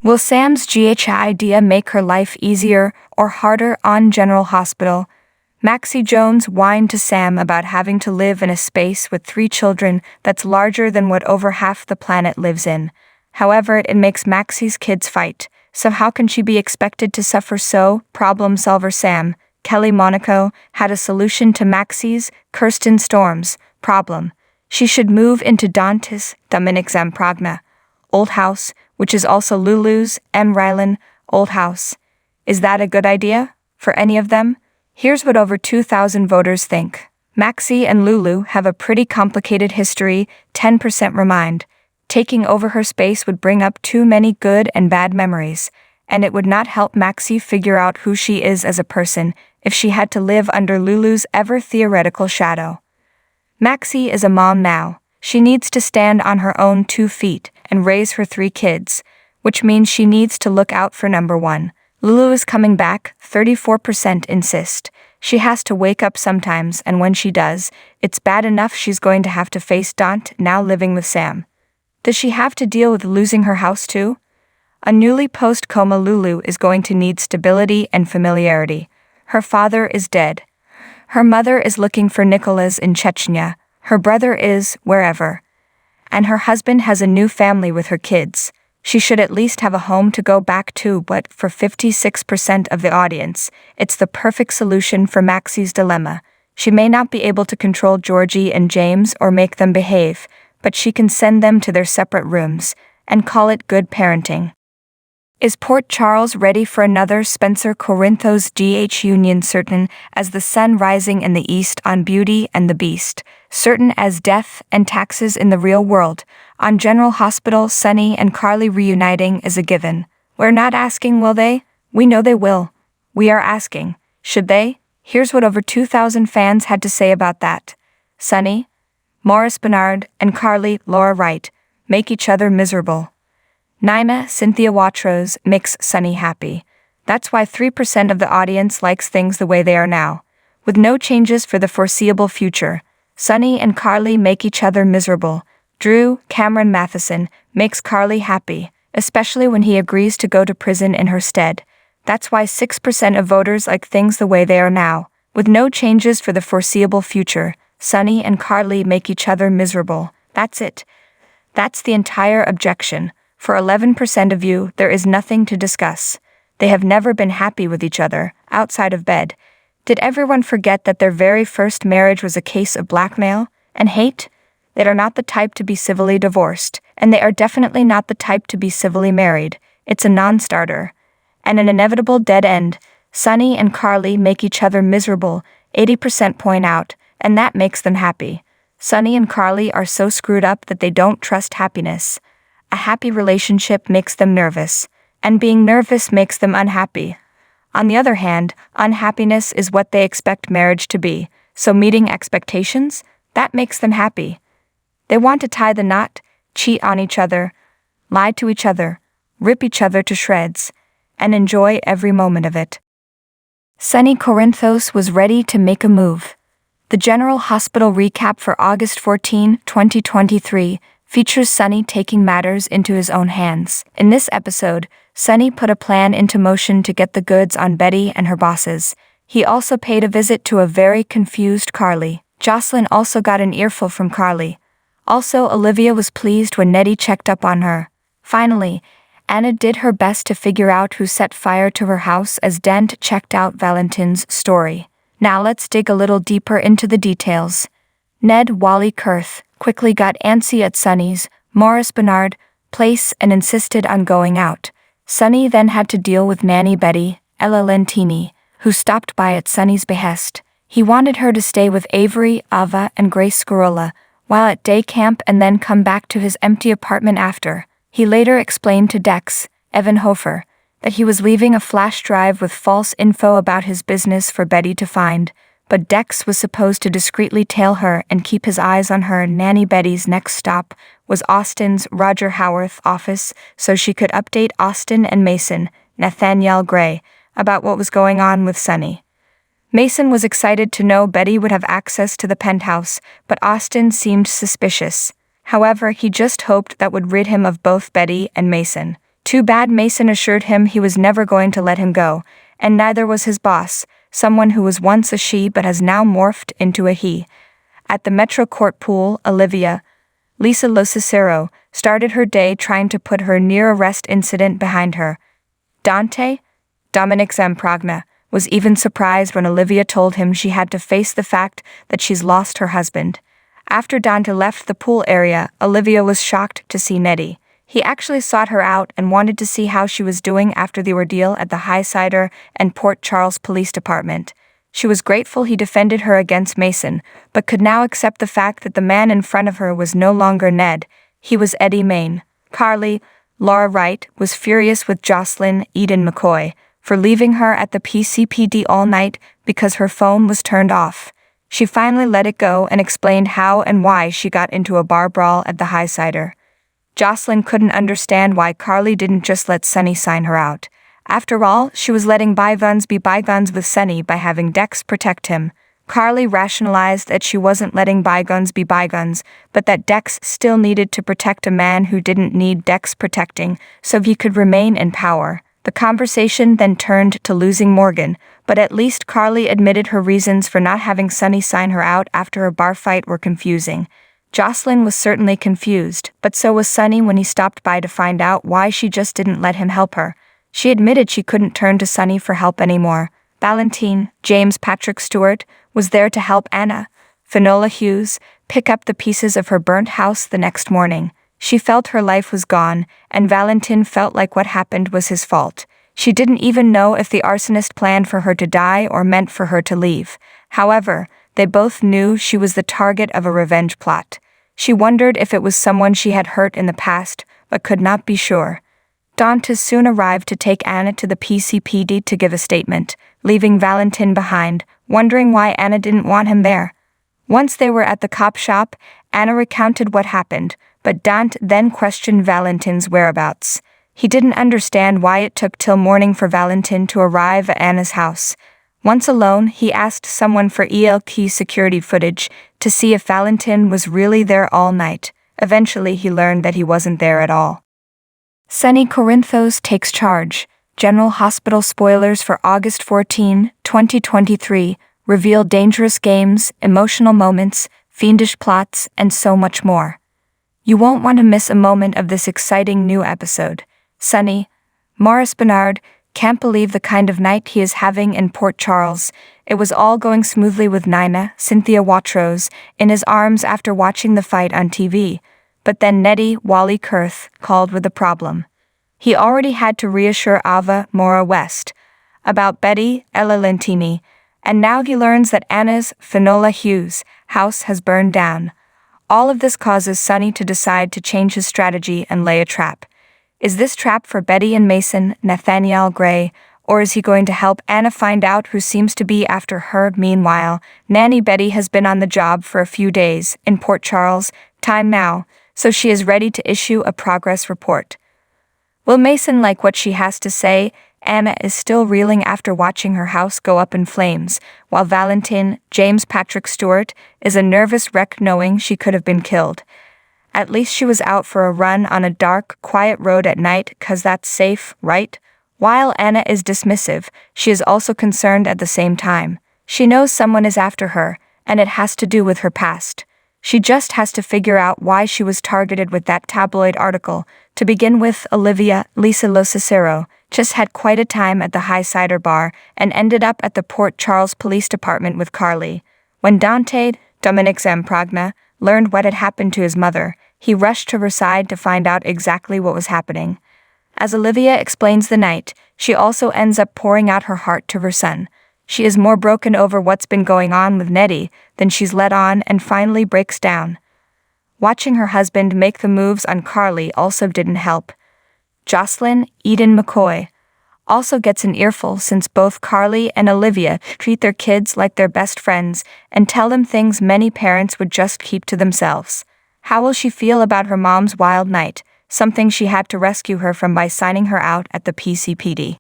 Will Sam's GH idea make her life easier or harder on General Hospital? Maxie Jones whined to Sam about having to live in a space with 3 children that's larger than what over half the planet lives in. However, it makes Maxie's kids fight, so how can she be expected to suffer so? Problem solver Sam, Kelly Monaco, had a solution to Maxie's, Kirsten Storm's, problem. She should move into Dante's, Dominic's Pragma, old house, which is also Lulu's, Rylan, old house. Is that a good idea? For any of them? Here's what over 2,000 voters think. Maxie and Lulu have a pretty complicated history, 10% remind. Taking over her space would bring up too many good and bad memories, and it would not help Maxie figure out who she is as a person if she had to live under Lulu's ever-theoretical shadow. Maxie is a mom now. She needs to stand on her own 2 feet and raise her 3 kids, which means she needs to look out for number 1. Lulu is coming back, 34% insist. She has to wake up sometimes, and when she does, it's bad enough she's going to have to face Dante now living with Sam. Does she have to deal with losing her house too? A newly post-coma Lulu is going to need stability and familiarity. Her father is dead. Her mother is looking for Nicholas in Chechnya. Her brother is wherever. And her husband has a new family with her kids. She should at least have a home to go back to, but for 56% of the audience, it's the perfect solution for Maxie's dilemma. She may not be able to control Georgie and James or make them behave, but she can send them to their separate rooms and call it good parenting. Is Port Charles ready for another Spencer Corinthos GH Union, certain as the sun rising in the east on Beauty and the Beast, certain as death and taxes in the real world? On General Hospital, Sunny and Carly reuniting is a given. We're not asking will they? We know they will. We are asking, should they? Here's what over 2,000 fans had to say about that. Sunny, Morris Bernard, and Carly, Laura Wright, make each other miserable. Naima, Cynthia Watros, makes Sunny happy. That's why 3% of the audience likes things the way they are now. With no changes for the foreseeable future, Sunny and Carly make each other miserable. Drew Cameron Matheson makes Carly happy, especially when he agrees to go to prison in her stead. That's why 6% of voters like things the way they are now. With no changes for the foreseeable future, Sunny and Carly make each other miserable. That's it. That's the entire objection. For 11% of you, there is nothing to discuss. They have never been happy with each other, outside of bed. Did everyone forget that their very first marriage was a case of blackmail and hate? They are not the type to be civilly divorced, and they are definitely not the type to be civilly married. It's a non-starter. And an inevitable dead end. Sunny and Carly make each other miserable, 80% point out, and that makes them happy. Sunny and Carly are so screwed up that they don't trust happiness. A happy relationship makes them nervous, and being nervous makes them unhappy. On the other hand, unhappiness is what they expect marriage to be, so meeting expectations, that makes them happy. They want to tie the knot, cheat on each other, lie to each other, rip each other to shreds, and enjoy every moment of it. Sunny Corinthos was ready to make a move. The General Hospital recap for August 14, 2023, features Sunny taking matters into his own hands. In this episode, Sunny put a plan into motion to get the goods on Betty and her bosses. He also paid a visit to a very confused Carly. Jocelyn also got an earful from Carly. Also, Olivia was pleased when Nettie checked up on her. Finally, Anna did her best to figure out who set fire to her house as Dent checked out Valentin's story. Now let's dig a little deeper into the details. Ned Wally Kurth quickly got antsy at Sunny's Morris Bernard place and insisted on going out. Sunny then had to deal with Nanny Betty, Ella Lentini, who stopped by at Sunny's behest. He wanted her to stay with Avery, Ava, and Grace Scarola while at day camp and then come back to his empty apartment after. He later explained to Dex, Evan Hofer, that he was leaving a flash drive with false info about his business for Betty to find, but Dex was supposed to discreetly tail her and keep his eyes on her. Nanny Betty's next stop was Austin's Roger Howarth office so she could update Austin and Mason, Nathaniel Gray, about what was going on with Sunny. Mason was excited to know Betty would have access to the penthouse, but Austin seemed suspicious. However, he just hoped that would rid him of both Betty and Mason. Too bad. Mason assured him he was never going to let him go, and neither was his boss, someone who was once a she but has now morphed into a he. At the Metro Court pool, Olivia, Lisa Lo Cicero, started her day trying to put her near-arrest incident behind her. Dante, Dominic Zamprogna, was even surprised when Olivia told him she had to face the fact that she's lost her husband. After Dante left the pool area, Olivia was shocked to see Nettie. He actually sought her out and wanted to see how she was doing after the ordeal at the Highsider and Port Charles Police Department. She was grateful he defended her against Mason, but could now accept the fact that the man in front of her was no longer Ned. He was Eddie Main. Carly, Laura Wright, was furious with Jocelyn Eden McCoy for leaving her at the PCPD all night because her phone was turned off. She finally let it go and explained how and why she got into a bar brawl at the Highsider. Jocelyn couldn't understand why Carly didn't just let Sunny sign her out. After all, she was letting bygones be bygones with Sunny by having Dex protect him. Carly rationalized that she wasn't letting bygones be bygones, but that Dex still needed to protect a man who didn't need Dex protecting so he could remain in power. The conversation then turned to losing Morgan, but at least Carly admitted her reasons for not having Sunny sign her out after a bar fight were confusing. Jocelyn was certainly confused, but so was Sunny when he stopped by to find out why she just didn't let him help her. She admitted she couldn't turn to Sunny for help anymore. Valentine, James Patrick Stewart, was there to help Anna, Finola Hughes, pick up the pieces of her burnt house the next morning. She felt her life was gone, and Valentine felt like what happened was his fault. She didn't even know if the arsonist planned for her to die or meant for her to leave. However, they both knew she was the target of a revenge plot. She wondered if it was someone she had hurt in the past, but could not be sure. Dante soon arrived to take Anna to the PCPD to give a statement, leaving Valentine behind, wondering why Anna didn't want him there. Once they were at the cop shop, Anna recounted what happened, but Dante then questioned Valentine's whereabouts. He didn't understand why it took till morning for Valentine to arrive at Anna's house. Once alone, he asked someone for ELK security footage to see if Valentine was really there all night. Eventually, he learned that he wasn't there at all. Sunny Corinthos takes charge. General Hospital spoilers for August 14, 2023 reveal dangerous games, emotional moments, fiendish plots, and so much more. You won't want to miss a moment of this exciting new episode. Sunny, Maurice Bernard, can't believe the kind of night he is having in Port Charles. It was all going smoothly with Nina, Cynthia Watrous, in his arms after watching the fight on TV. But then Nettie Wally Kurth called with a problem. He already had to reassure Ava Mora West about Betty Ella Lentini, and now he learns that Anna's Finola Hughes house has burned down. All of this causes Sunny to decide to change his strategy and lay a trap. Is this trap for Betty and Mason, Nathaniel Gray, or is he going to help Anna find out who seems to be after her? Meanwhile, Nanny Betty has been on the job for a few days in Port Charles, time now, so she is ready to issue a progress report. Will Mason like what she has to say? Anna is still reeling after watching her house go up in flames, while Valentine, James Patrick Stewart, is a nervous wreck knowing she could have been killed. At least she was out for a run on a dark, quiet road at night, 'cause that's safe, right? While Anna is dismissive, she is also concerned at the same time. She knows someone is after her, and it has to do with her past. She just has to figure out why she was targeted with that tabloid article. To begin with, Olivia, Lisa Lo Cicero, just had quite a time at the Highsider bar and ended up at the Port Charles Police Department with Carly. When Dante, Dominic Zamprogna, learned what had happened to his mother, he rushed to her side to find out exactly what was happening. As Olivia explains the night, she also ends up pouring out her heart to her son. She is more broken over what's been going on with Nettie than she's let on and finally breaks down. Watching her husband make the moves on Carly also didn't help. Jocelyn Eden McCoy also gets an earful since both Carly and Olivia treat their kids like their best friends and tell them things many parents would just keep to themselves. How will she feel about her mom's wild night, something she had to rescue her from by signing her out at the PCPD?